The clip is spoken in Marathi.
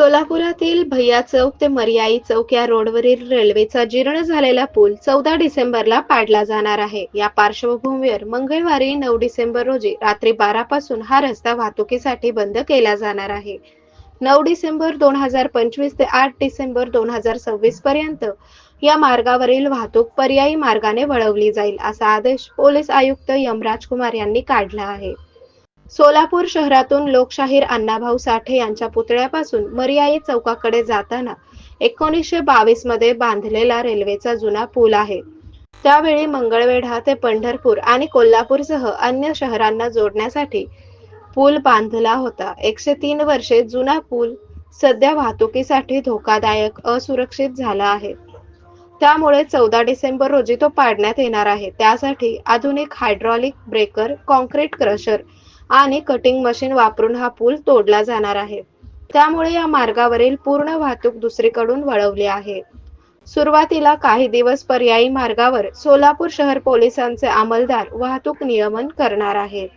सोलापुरातील भैया चौक ते मर्याई चौक या रोडवरील रेल्वेचा जीर्ण झालेला पूल 14 डिसेंबरला पाडला जाणार आहे. या पार्श्वभूमीवर मंगळवारी 9 डिसेंबर रोजी रात्री 12 पासून हा रस्ता वाहतुकीसाठी बंद केला जाणार आहे. 9 डिसेंबर 2025 ते 8 डिसेंबर 2026 पर्यंत या मार्गावरील वाहतूक पर्यायी मार्गाने वळवली जाईल, असा आदेश पोलीस आयुक्त यमराज कुमार यांनी काढला आहे. सोलापूर शहरातून लोकशाहीर अण्णाभाऊ साठे यांच्या पुतळ्यापासून मर्याई चौकाकडे जाताना 1922 मध्ये बांधलेला रेल्वेचा जुना पूल आहे. त्यावेळी मंगळवेढा ते पंढरपूर आणि कोल्हापूरसह अन्य शहरांना जोडण्यासाठी पूल बांधला होता. 103 वर्षे जुना पूल सध्या वाहतुकीसाठी धोकादायक, असुरक्षित झाला आहे. त्यामुळे 14 डिसेंबर रोजी तो पाडण्यात येणार आहे. त्यासाठी आधुनिक हायड्रॉलिक ब्रेकर, कॉन्क्रीट क्रशर आणि कटिंग मशीन वापरून हा पूल तोडला जाणार आहे. त्यामुळे या मार्गावरील पूर्ण वाहतूक दुसरीकडून वळवली आहे. सुरुवातीला काही दिवस पर्यायी मार्गावर सोलापूर शहर पोलिसांचे अंमलदार वाहतूक नियमन करणार आहेत.